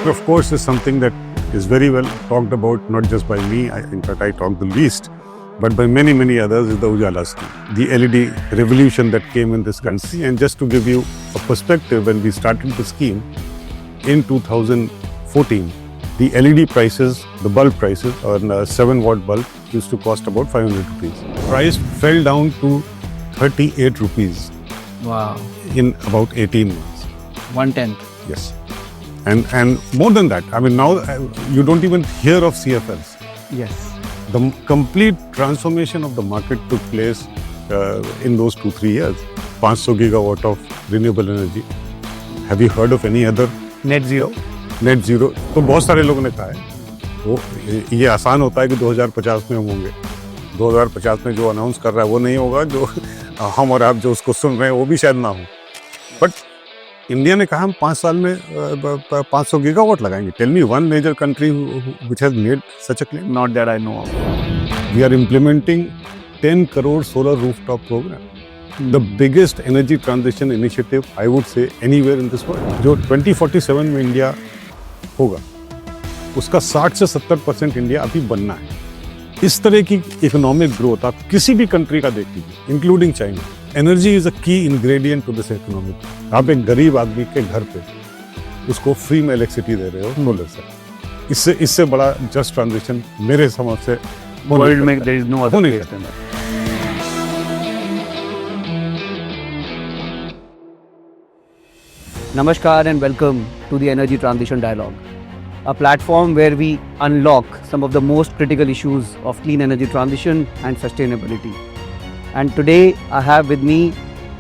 of course, is something that is very well talked about, not just by me. In fact, I talk the least, but by many, many others, is the Ujala scheme, the LED revolution that came in this country. And just to give you a perspective, when we started the scheme in 2014, the LED prices, the bulb prices on a 7-watt bulb used to cost about 500 rupees. Price fell down to 38 rupees. Wow. In about 18 months. 1/10. Yes. And more than that, I mean, now you don't even hear of CFLs. Yes. The complete transformation of the market took place in those 2-3 years. 500 gigawatt of renewable energy. Have you heard of any other? Net zero. Net zero तो बहुत सारे लोगों ने कहा है वो ये आसान होता है कि 2050 में हम होंगे 2050 में जो अनाउंस कर रहा है वो नहीं होगा जो हम और आप जो उसको सुन रहे हैं वो भी शायद ना हो बट इंडिया ने कहा हम 5 साल में 500 गीगावाट लगाएंगे tell me one major country which has made such a claim Not that I know of. We are implementing 10 crore solar rooftop programme The biggest energy transition initiative, I would say, anywhere in this world. जो 2047 में India होगा, उसका 60 से 70% India अभी बनना है. इस तरह की इकोनॉमिक ग्रोथ आप किसी भी कंट्री का देख लीजिए, including China. Energy is a key ingredient to this economic. आप एक गरीब आदमी के घर पे उसको फ्री में इलेक्ट्रिसिटी दे रहे हो सोलर से. इससे बड़ा जस्ट ट्रांजिशन मेरे समझ से World में there is no other place than that. Namaskar and welcome to the Energy Transition Dialogue, a platform where we unlock some of the most critical issues of clean energy transition and sustainability. And today I have with me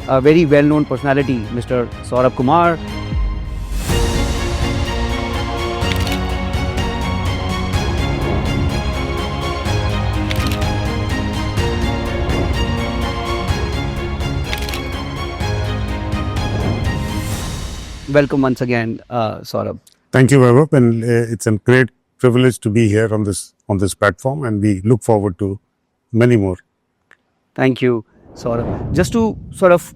a very well-known personality, Mr. Saurabh Kumar. Welcome once again, Saurabh. Thank you, Vaibhav, and it's a great privilege to be here on this platform, and we look forward to many more. Thank you, Saurabh. Just to sort of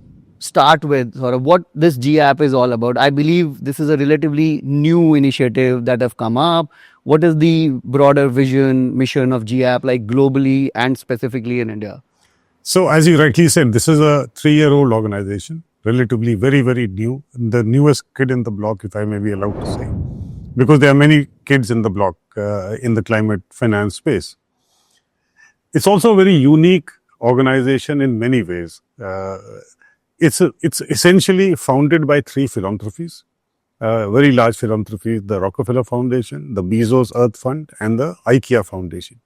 start with sort of what this GAP is all about, I believe this is a relatively new initiative that have come up. What is the broader vision, mission of GAP, like globally and specifically in India? So, as you rightly said, this is a 3-year-old organization. Relatively very, very new, the newest kid in the block, if I may be allowed to say, because there are many kids in the block in the climate finance space. It's also a very unique organization in many ways. It's essentially founded by 3 philanthropies, very large philanthropies: the Rockefeller Foundation, the Bezos Earth Fund, and the IKEA Foundation.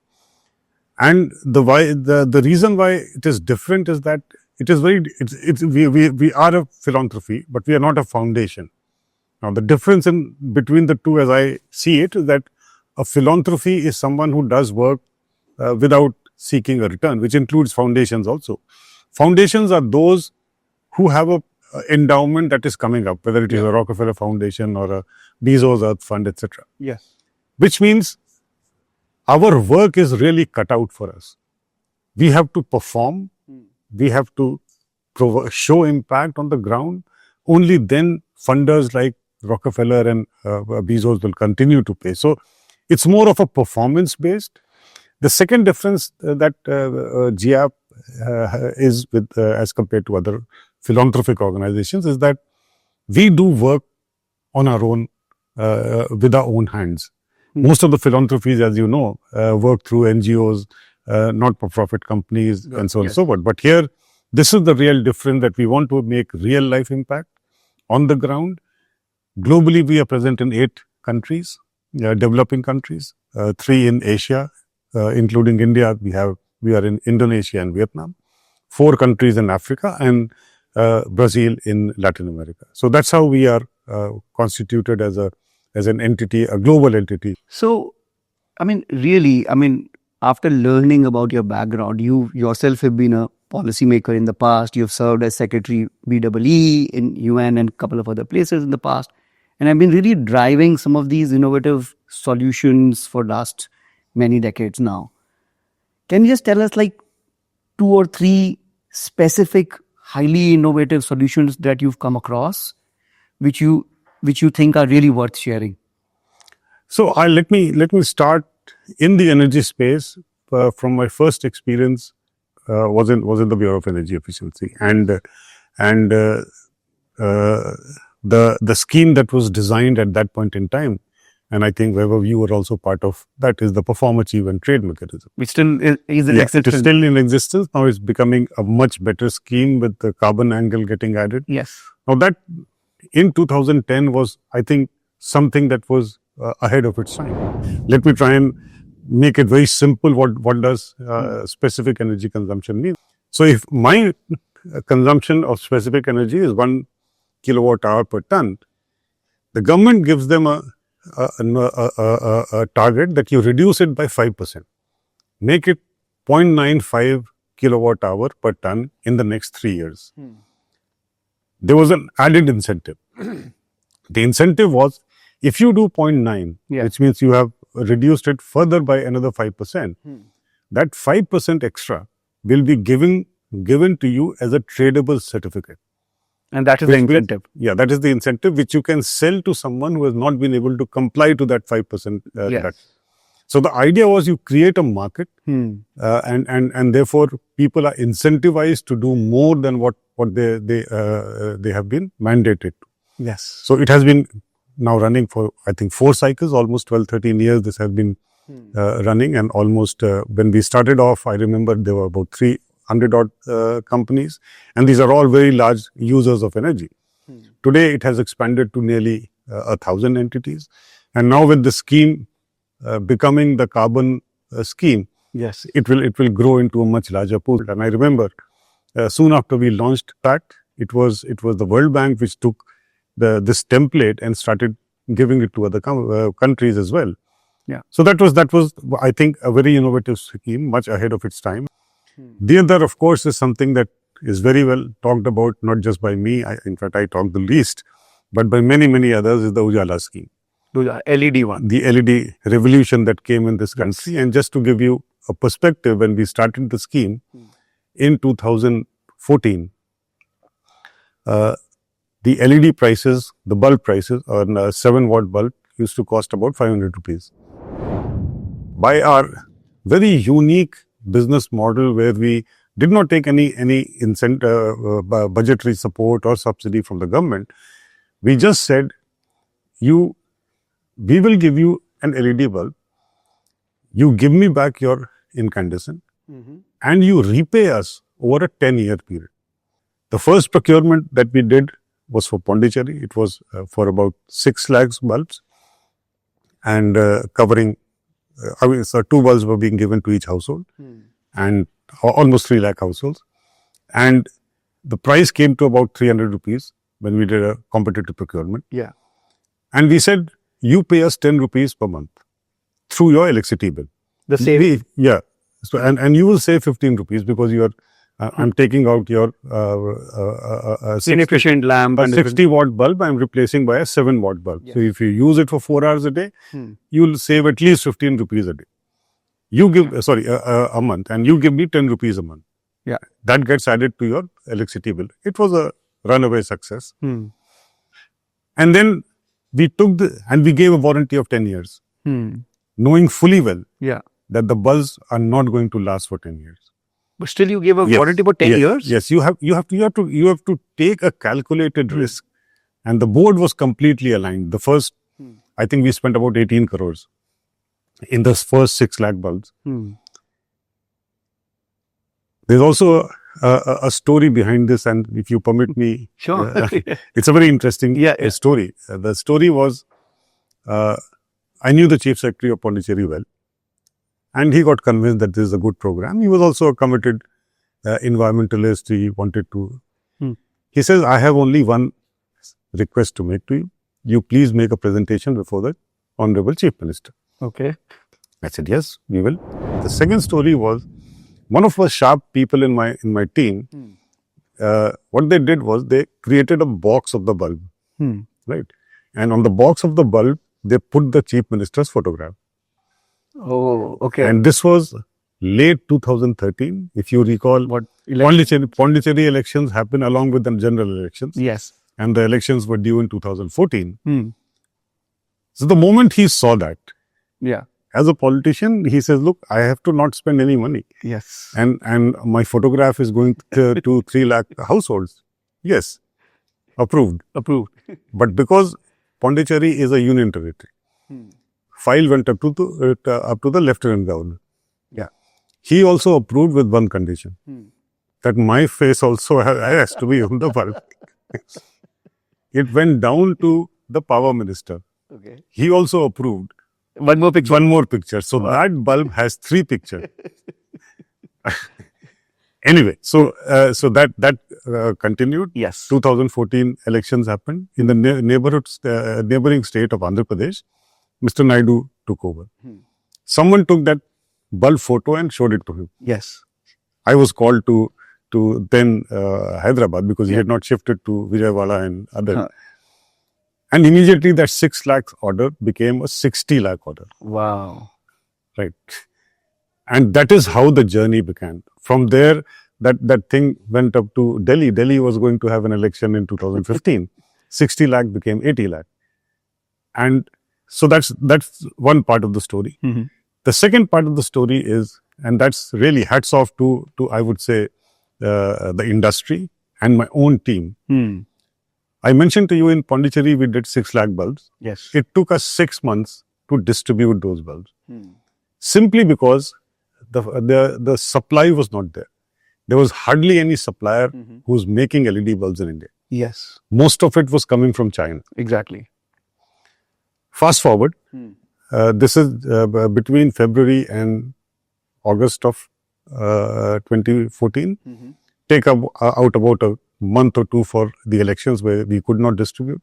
And the reason why it is different is that it is we are a philanthropy, but we are not a foundation. Now, the difference between the two, as I see it, is that a philanthropy is someone who does work without seeking a return, which includes foundations also. Foundations are those who have a endowment that is coming up, whether it is a Rockefeller Foundation or a Bezos Earth Fund, etc. Yes. Which means our work is really cut out for us. We have to perform. We have to show impact on the ground. Only then funders like Rockefeller and Bezos will continue to pay. So, it's more of a performance-based. The second difference that GAP is with as compared to other philanthropic organizations is that we do work on our own, with our own hands. Most of the philanthropies, as you know, work through NGOs, not-for-profit companies, and so on and so forth. But here, this is the real difference, that we want to make real-life impact on the ground. Globally, we are present in 8 countries, developing countries, 3 in Asia, including India. We are in Indonesia and Vietnam, 4 countries in Africa, and Brazil in Latin America. So that's how we are constituted as an entity, a global entity. So, I mean, really, after learning about your background, you yourself have been a policymaker in the past. You've served as Secretary BEE in UN and a couple of other places in the past. And I've been really driving some of these innovative solutions for last many decades now. Can you just tell us like 2 or 3 specific, highly innovative solutions that you've come across, which you think are really worth sharing? So let me start in the energy space from my first experience was in the Bureau of Energy Efficiency, and the scheme that was designed at that point in time, and I think Vaibhav, you were also part of that, is the perform, achieve, and trade mechanism. Which still is in It existence. is still in existence. Now it's becoming a much better scheme with the carbon angle getting added. Yes. Now that in 2010 was, I think, something that was ahead of its time. Let me try and make it very simple. What does specific energy consumption mean? So if my consumption of specific energy is 1 kilowatt hour per ton, the government gives them a target that you reduce it by 5%, make it 0.95 kilowatt hour per ton in the next 3 years. There was an added incentive. The incentive was, if you do 0.9, which means you have reduced it further by another 5%, that 5% extra will be given to you as a tradable certificate. And that is the incentive. Yeah, that is the incentive which you can sell to someone who has not been able to comply to that 5% reduction. So the idea was you create a market, and therefore people are incentivized to do more than what they have been mandated to. Yes. So it has been now running for, I think, 4 cycles, almost 12-13 years. This has been running, and almost when we started off, I remember there were about 300 odd companies, and these are all very large users of energy. Today it has expanded to nearly 1,000 entities, and now with the scheme becoming the carbon scheme, yes, it will grow into a much larger pool. And I remember soon after we launched that, it was the World Bank which took this template and started giving it to other countries as well. Yeah. So that was I think a very innovative scheme, much ahead of its time. The other, of course, is something that is very well talked about, not just by me. In fact, I talk the least, but by many others, is the Ujala scheme. The LED one. The LED revolution that came in this country. And just to give you a perspective, when we started the scheme in 2014, the LED prices, the bulb prices on a 7-watt bulb used to cost about 500 rupees. By our very unique business model, where we did not take any incentive, budgetary support or subsidy from the government, we just said, we will give you an LED bulb, you give me back your incandescent, and you repay us over a 10-year period. The first procurement that we did was for Pondicherry. It was for about 6 lakhs bulbs, and covering, so 2 bulbs were being given to each household, and almost 3 lakh households. And the price came to about 300 rupees when we did a competitive procurement. Yeah. And we said, you pay us 10 rupees per month through your electricity bill. The same. Yeah. So, and you will save 15 rupees because you are, I'm taking out your inefficient lamp. A 60-watt bulb, I'm replacing by a 7-watt bulb. Yes. So if you use it for 4 hours a day, you will save at least 15 rupees a day. You give, a month, and you give me 10 rupees a month. Yeah. That gets added to your electricity bill. It was a runaway success. And then we took and we gave a warranty of 10 years, knowing fully well that the bulbs are not going to last for 10 years. But still you gave a warranty for 10 years? Yes, you have to take a calculated risk, and the board was completely aligned. The first, I think we spent about 18 crores in the first 6 lakh bulbs. There's also a story behind this, and if you permit me, sure. It's a very interesting story. The story was, I knew the Chief Secretary of Pondicherry well, and he got convinced that this is a good program. He was also a committed environmentalist. He wanted to. He says, I have only one request to make to you. You please make a presentation before the Honorable Chief Minister. Okay. I said, yes, we will. The second story was, one of the sharp people in my team, what they did was they created a box of the bulb, right? And on the box of the bulb, they put the Chief Minister's photograph. Oh, okay. And this was late 2013. If you recall, Pondicherry elections happened along with the general elections. Yes. And the elections were due in 2014. So the moment he saw that, Yeah. as a politician, he says, look, I have to not spend any money. Yes. And my photograph is going to 3 lakh households. Yes, approved. Approved. But because Pondicherry is a union territory, file went up to the lieutenant governor. Yeah. He also approved with one condition, that my face also has to be on the bulb. It went down to the power minister. Okay. He also approved One more picture. one more picture. So that bulb has 3 pictures. Anyway, so that continued. Yes. 2014 elections happened in the neighboring state of Andhra Pradesh. Mr. Naidu took over. Someone took that bulb photo and showed it to him. Yes. I was called to then Hyderabad because he had not shifted to Vijayawada and other. And immediately that 6 lakh order became a 60 lakh order. Wow. Right. And that is how the journey began. From there, that thing went up to Delhi. Delhi was going to have an election in 2015. 60 lakh became 80 lakh. And so that's one part of the story. The second part of the story is, and that's really hats off to I would say, the industry and my own team. I mentioned to you in Pondicherry, we did 6 lakh bulbs. Yes. It took us 6 months to distribute those bulbs. Simply because the supply was not there. There was hardly any supplier who was making LED bulbs in India. Yes. Most of it was coming from China. Exactly. Fast forward, this is between February and August of 2014. Take out about a month or two for the elections where we could not distribute.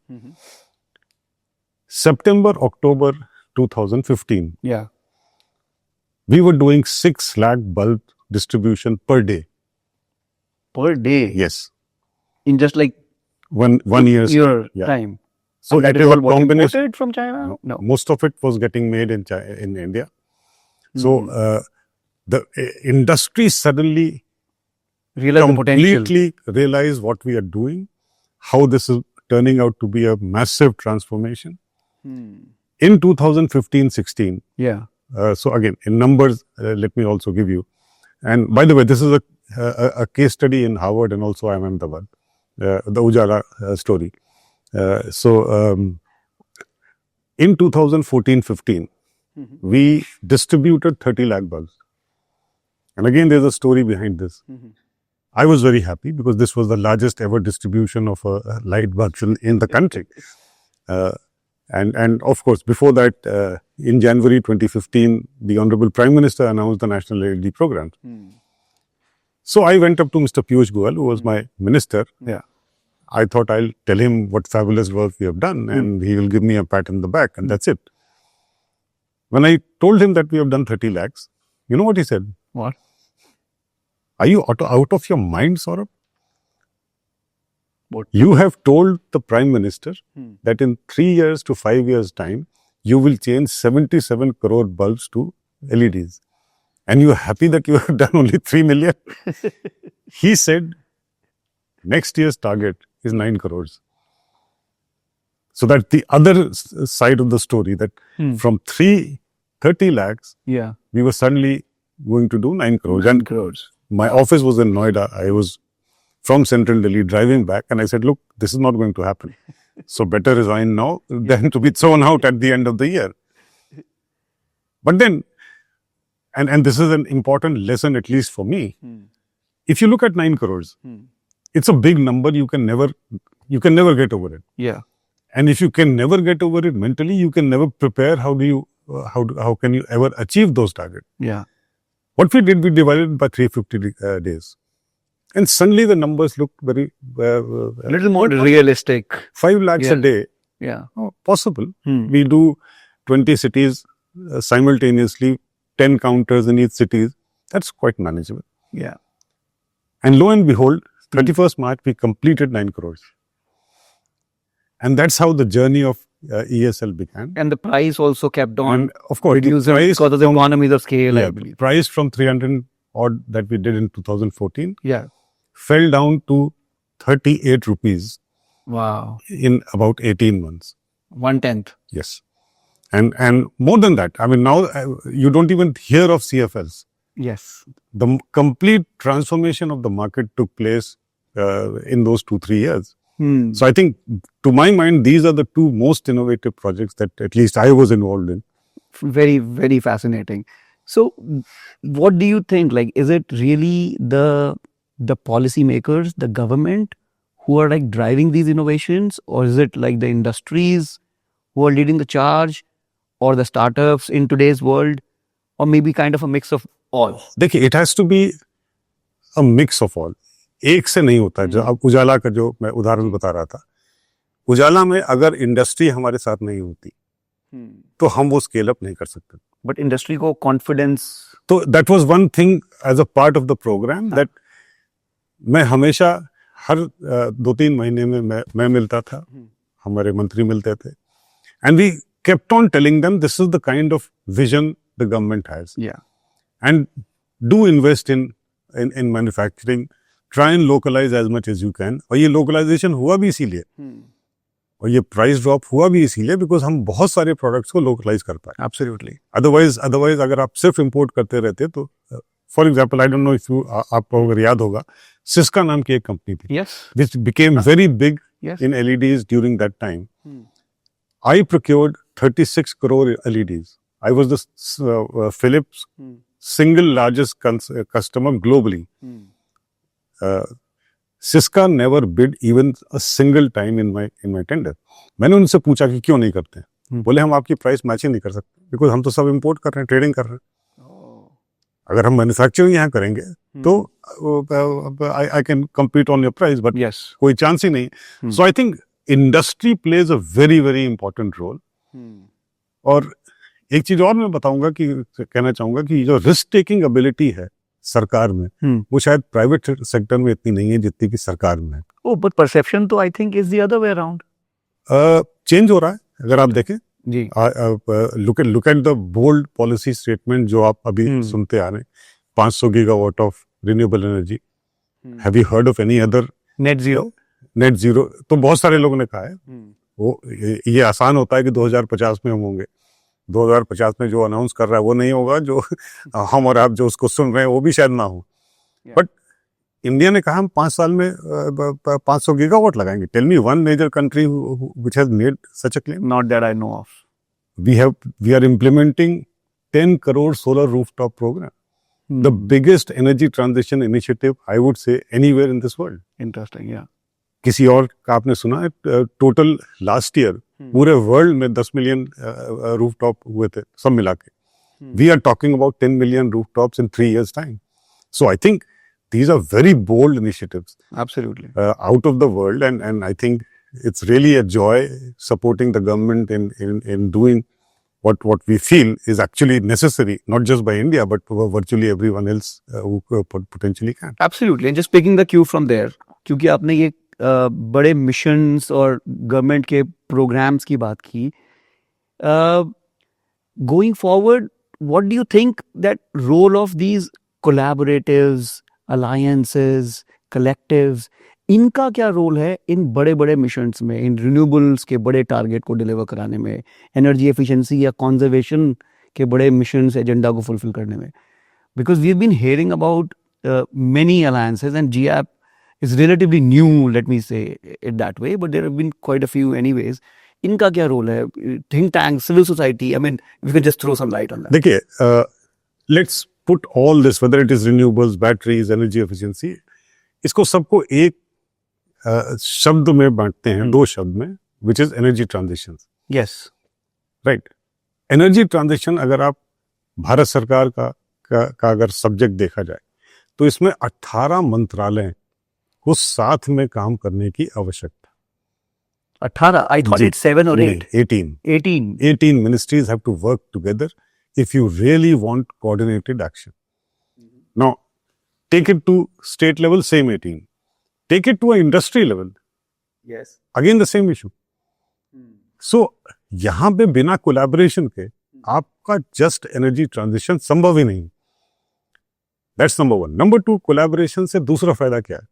September, October 2015, Yeah. we were doing 6 lakh bulb distribution per day. Per day. Yes. In just like One year's your yeah. time. So And that it is is all a what combination. imported from China? No. Most of it was getting made in India. So the industry suddenly Realize the potential. completely realized what we are doing, how this is turning out to be a massive transformation. In 2015-16, Yeah. so again, in numbers, let me also give you. And by the way, this is a case study in Harvard and also IIM Ahmedabad, the Ujala story. In 2014-15, we distributed 30 lakh bulbs. And again, there's a story behind this. I was very happy because this was the largest ever distribution of a light bulb in the country. And of course, before that, in January 2015, the Honorable Prime Minister announced the National LED Program. So I went up to Mr. Piyush Goyal, who was my minister. Yeah. I thought I'll tell him what fabulous work we have done and he will give me a pat on the back and that's it. When I told him that we have done 30 lakhs, you know what he said? What? Are you out of your mind, Saurabh? What? You have told the Prime Minister that in 3 years to 5 years' time, you will change 77 crore bulbs to LEDs. And you are happy that you have done only 3 million? He said, next year's target is 9 crores. So that the other side of the story, that from 30 lakhs, Yeah. we were suddenly going to do 9 crores. 9 And crores. my office was in Noida. I was from Central Delhi driving back and I said, look, this is not going to happen. So better resign now than to be thrown out at the end of the year. But then, and this is an important lesson, at least for me. If you look at 9 crores, it's a big number. You can never get over it. Yeah. And if you can never get over it mentally, you can never prepare. How can you ever achieve those targets? Yeah. What we did, we divided by 350 days. And suddenly the numbers look very... A little more realistic. 5 lakhs a day. Yeah. Possible. We do 20 cities simultaneously, 10 counters in each city. That's quite manageable. Yeah. And lo and behold, 31st March, we completed 9 crores. And that's how the journey of ESL began. And the price also kept on And of course, reducing because of the economies of scale, I believe. price from 300 odd that we did in 2014 Yeah. fell down to 38 rupees Wow. in about 18 months. 1/10. Yes. And more than that, I mean, now you don't even hear of CFLs. Yes. The complete transformation of the market took place in those 2-3 years. So I think, to my mind, these are the two most innovative projects that at least I was involved in. Very, very fascinating. So, what do you think? Like, is it really the policymakers, the government, who are like driving these innovations, or is it like the industries who are leading the charge, or the startups in today's world, or maybe kind of a mix of all? देखिए, it has to be a mix of all. एक से नहीं होता है. जो अब उजाला का जो मैं उदाहरण बता रहा था, उजाला में अगर इंडस्ट्री हमारे साथ नहीं होती तो हम वो स्केल अप नहीं कर सकते. बट इंडस्ट्री को कॉन्फिडेंस, तो that was one thing as a part of the programme that मैं हमेशा हर 2-3 महीने में मैं मिलता था, हमारे मंत्री मिलते थे, and we kept on telling them this is the kind of vision the government has. Yeah. And do invest in manufacturing, try and localize as much as you can. और ये localization हुआ भी इसीलिए, और ये प्राइस ड्रॉप हुआ भी इसीलिए बिकॉज हम बहुत सारे प्रोडक्ट्स को लोकलाइज कर पाए. एब्सोल्युटली. अदरवाइज अगर आप सिर्फ इंपोर्ट करते रहते तो, for example, I don't know if आपको अगर याद होगा, सिस्का नाम की एक कंपनी थी, which became very big in LEDs during that time. I procured 36 crore LEDs. I was the Philips single largest customer globally. Cisco never bid even a single time in my tender. मैंने उनसे पूछा कि क्यों नहीं करते हैं. बोले हम आपकी प्राइस मैच ही नहीं कर सकते बिकॉज हम तो सब इंपोर्ट कर रहे हैं, ट्रेडिंग कर रहे हैं. अगर हम मैन्युफैक्चरिंग यहाँ करेंगे तो I can compete on your price, but कोई चांस ही नहीं. So I think industry plays a very very important role. और एक चीज और मैं बताऊंगा कि कहना चाहूंगा कि जो रिस्क टेकिंग एबिलिटी है सरकार में, वो शायद प्राइवेट सेक्टर में इतनी नहीं है जितनी कि सरकार में है. ओह, बट परसेप्शन तो I think is the other way around. Change हो रहा है अगर आप देखें जी. Look at the bold policy statement जो आप अभी सुनते आ रहे हैं. 500 gigawatt of renewable energy. Have you heard of any other? Net zero तो बहुत सारे लोगों ने कहा है. वो ये आसान होता है कि 2050 में हम होंगे. 2050 में जो अनाउंस कर रहा है वो नहीं होगा, जो हम और आप जो उसको सुन रहे हैं वो भी शायद ना हो. बट इंडिया ने कहा हम 5 साल में 500 गीगावाट लगाएंगे. Tell me one major country which has made such a claim. Not that I know of. We are implementing 10 crore solar rooftop program. The biggest energy transition initiative, I would say, anywhere in this world. Interesting, yeah. किसी और का आपने सुना है? Total last year पूरे world में 10 million rooftop हुए थे सब मिला के. We are talking about 10 million rooftops in 3 years time. So I think these are very bold initiatives. Absolutely. Out of the world, and I think it's really a joy supporting the government in doing what we feel is actually necessary, not just by India, but virtually everyone else who potentially can. Absolutely. And just picking the cue from there, क्योंकि आपने ये बड़े missions और government के programmes की बात की, going forward, what do you think that role of these collaboratives, alliances, collectives, इनका क्या रोल है इन बड़े बड़े मिशंस में, इन रिन्यूएबल्स के बड़े टारगेट को डिलीवर कराने में, एनर्जी एफिशिएंसी या कंजर्वेशन के बड़े मिशंस एजेंडा को फुलफिल करने में? Because we have been hearing about many alliances, and GAP is relatively new, let me say it that way, but there have been quite a few anyways. इनका क्या role है? Think tank, civil society, I mean, we can just throw some light on that. देखिए, let's put all this, whether it is renewables, batteries, energy efficiency, इसको सबको एक शब्द में बांटते हैं, 2 शब्द में, which is energy transition. Yes. Right. Energy transition अगर आप भारत सरकार का अगर सब्जेक्ट देखा जाए तो इसमें 18 मंत्रालय को साथ में काम करने की आवश्यकता. 18? I thought it's 7 or 8. 18. 18 ministries have to work together if you really want coordinated action. Now, take it to state level, same 18. Take it to an industry level. Yes. Again the same issue. So, यहाँ पे बिना collaboration के आपका just energy transition संभव ही नहीं. That's number 1. Number 2, collaboration से दूसरा फायदा क्या है?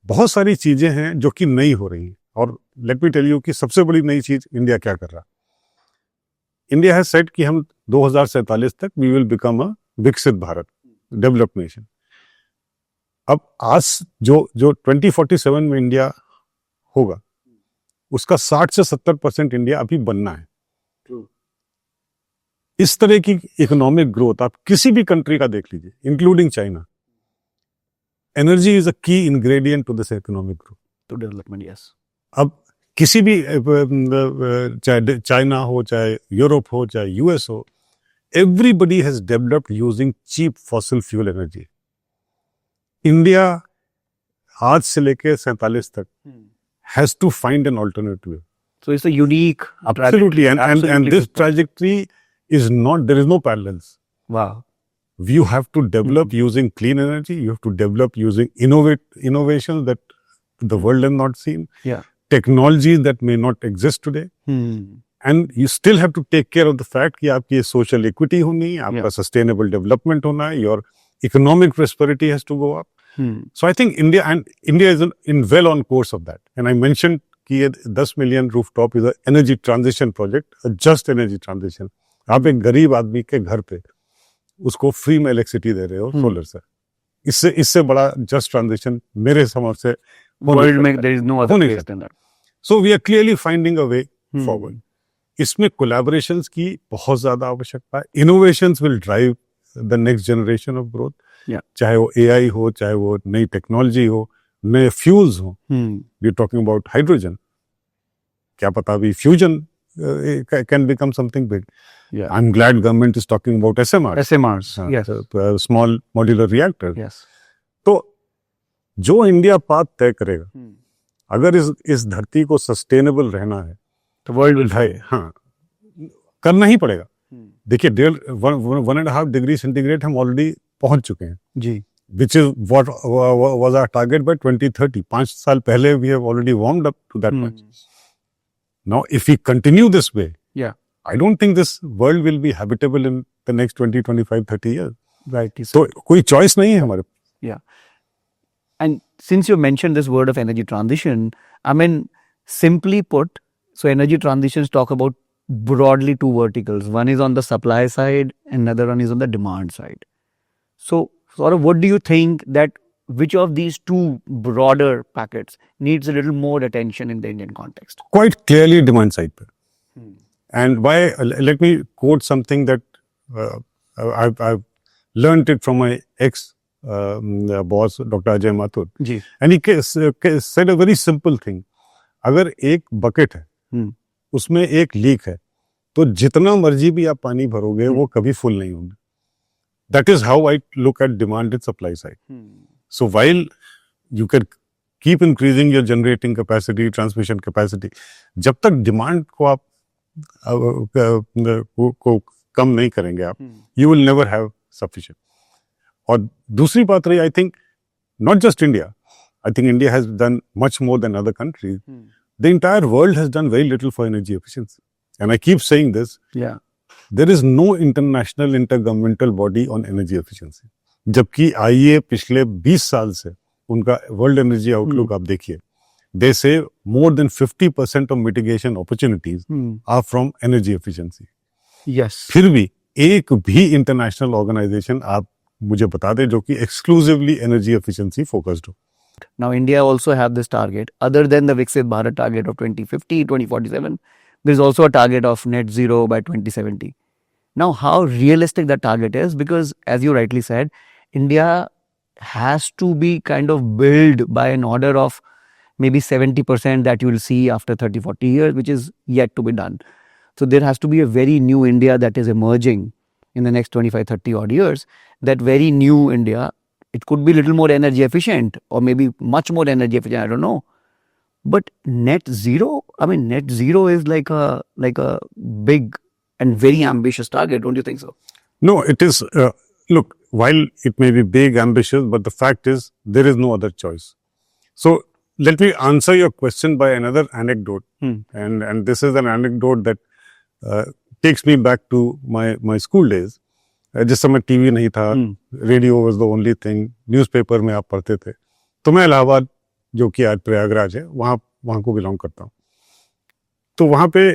बहुत सारी चीजें हैं जो कि नई हो रही हैं, और लेट मी टेल यू कि सबसे बड़ी नई चीज इंडिया क्या कर रहा है. इंडिया हैज सेड कि हम 2047 तक वी विल बिकम अ विकसित भारत, डेवलप्ड नेशन। अब आज जो 2047 में इंडिया होगा, उसका 60 से 70% इंडिया अभी बनना है। इस तरह की इकोनॉमिक ग्रोथ आप किसी भी कंट्री का देख लीजिए, including China. Energy is a key ingredient to this economic growth, to development, yes. अब किसी भी चाहे चाइना हो, चाहे यूरोप हो, चाहे यूएस हो, everybody has developed using cheap fossil fuel energy. India आज से लेके 47 तक has to find an alternative. So it's a unique Absolutely, and absolutely this different. trajectory is not, there is no parallels. Wow. You have to develop using clean energy. You have to develop using innovations that the world has not seen. Yeah. Technologies that may not exist today. And you still have to take care of the fact कि आपकी social equity होनी, आपका sustainable development होना, your economic prosperity has to go up. So I think India is in well on course of that. And I mentioned कि ये 10 million rooftop is a energy transition project, a just energy transition. आप एक गरीब आदमी के घर पे उसको फ्री में इलेक्ट्रिसिटी दे रहे हो सोलर से। इससे बड़ा जस्ट ट्रांजिशन मेरे समझ से वर्ल्ड में there is no other place than that. So we are clearly finding a way forward. इसमें collaborations की बहुत ज्यादा आवश्यकता है। Innovations will drive the next generation of growth. चाहे वो AI हो, चाहे वो नई टेक्नोलॉजी हो, नए फ्यूल्स हो। We are talking about hydrogen. क्या पता अभी fusion can become something big. Yeah. I'm glad government is talking about SMRs, yes. Small modular reactors. Yes. तो जो इंडिया पाथ तय करेगा, अगर इस धरती को सस्टेनेबल रहना है तो वर्ल्ड विल हाँ करना ही पड़ेगा। देखिए 1.5 डिग्री सेंटीग्रेड हम ऑलरेडी पहुंच चुके हैं जी, which is what was our target by 2030. 5 साल पहले we have already warmed up to that much. Now if we continue this way, I don't think this world will be habitable in the next 20, 25, 30 years. Right. So कोई choice नहीं है हमारे। Yeah. And since you mentioned this word of energy transition, I mean, simply put, so energy transitions talk about broadly two verticals. One is on the supply side and another one is on the demand side. So sort of what do you think that which of these two broader packets needs a little more attention in the Indian context? Quite clearly demand side पे। And why, let me quote something that I've learned it from my ex-boss, Dr. Ajay Mathur. Ji. And he said a very simple thing. अगर एक bucket है, उसमें एक leak है, तो जितना मर्जी भी आप पानी भरोगे, वो कभी फुल नहीं होंगे। That is how I look at demand and supply side. So while you can keep increasing your generating capacity, transmission capacity, जब तक demand को आप को कम नहीं करेंगे आप, you will never have sufficient. और दूसरी बात रही, I think not just India, I think India has done much more than other countries. The entire world has done very little for energy efficiency. And I keep saying this. Yeah. There is no international intergovernmental body on energy efficiency. जबकि आइए पिछले 20 साल से उनका world energy outlook आप देखिए, they say more than 50% of mitigation opportunities are from energy efficiency. Yes. फिर भी एक भी इंटरनेशनल ऑर्गेनाइजेशन आप मुझे बता दें जो कि एक्सक्लूसिवली एनर्जी एफिशिएंसी फोकस्ड हो। Now India also have this target other than the Viksit Bharat target of 2050, 2047. There is also a target of net zero by 2070. Now how realistic that target is, because as you rightly said, India has to be kind of built by an order of maybe 70% that you will see after 30, 40 years, which is yet to be done. So there has to be a very new India that is emerging in the next 25, 30 odd years. That very new India, it could be a little more energy efficient or maybe much more energy efficient, I don't know. But net zero, I mean, net zero is like a big and very ambitious target, don't you think so? No, it is, look, while it may be big, ambitious, but the fact is there is no other choice. So let me answer your question by another anecdote. And this is an anecdote that takes me back to my school days. जिस समय TV नहीं था, radio was the only thing, newspaper में आप पढ़ते थे। तो मैं इलाहाबाद, जो कि आज प्रयागराज है, वहाँ को बिलोंग करता हूँ। तो वहाँ पे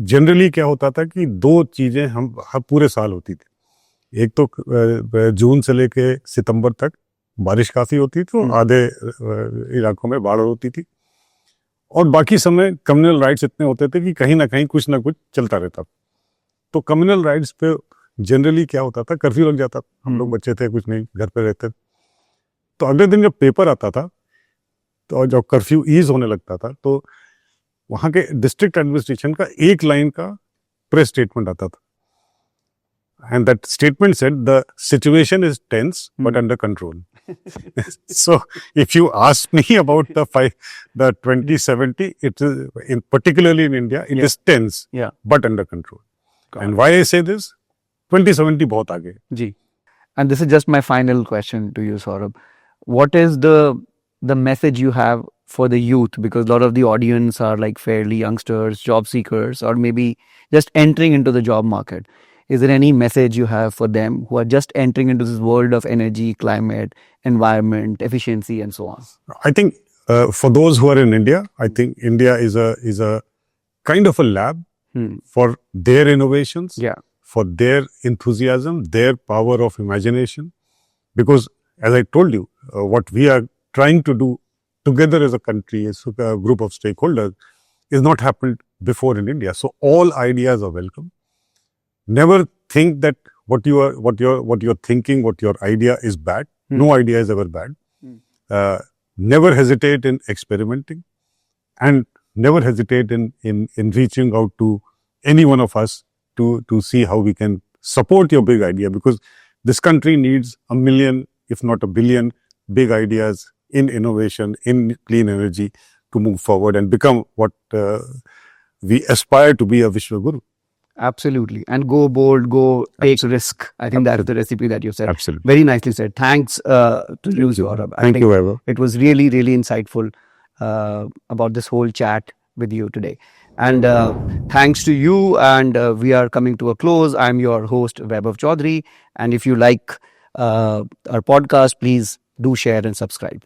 जनरली क्या होता था कि दो चीजें हम पूरे साल होती थी। एक तो जून से लेके सितंबर तक बारिश काफी होती थी, तो आधे इलाकों में बाढ़ होती थी, और बाकी समय कम्युनल राइट्स इतने होते थे कि कहीं ना कहीं कुछ ना कुछ चलता रहता था। तो कम्युनल राइट्स पे जनरली क्या होता था, कर्फ्यू लग जाता था। हम लोग बच्चे थे, कुछ नहीं, घर पे रहते थे। तो अगले दिन जब पेपर आता था, तो जब कर्फ्यू ईज होने लगता था, तो वहां के डिस्ट्रिक्ट एडमिनिस्ट्रेशन का एक लाइन का प्रेस स्टेटमेंट आता था, and that statement said the situation is tense but under control. So if you ask me about the 2070, it is particularly in India, it is tense but under control. And why I say this, 2070 बहुत आगे है। जी. And this is just my final question to you, Saurabh. What is the message you have for the youth? Because a lot of the audience are like fairly youngsters, job seekers, or maybe just entering into the job market. Is there any message you have for them who are just entering into this world of energy, climate, environment, efficiency, and so on? I think for those who are in India, I think India is a kind of a lab for their innovations, for their enthusiasm, their power of imagination. Because as I told you, what we are trying to do together as a country, as a group of stakeholders, is not happened before in India. So all ideas are welcome. Never think that what you're thinking, what your idea is bad. No idea is ever bad. Never hesitate in experimenting, and never hesitate in reaching out to any one of us to see how we can support your big idea, because this country needs 1 million, if not 1 billion, big ideas in innovation, in clean energy, to move forward and become what we aspire to be, a Vishwaguru. Absolutely. And go bold, go take risk. I think that's the recipe that you said. Absolutely. Very nicely said. Thanks to you, Saurabh. Thank you, Vaibhav. It was really, really insightful about this whole chat with you today. And thanks to you. And we are coming to a close. I'm your host, Vaibhav Chaudhary. And if you like our podcast, please do share and subscribe.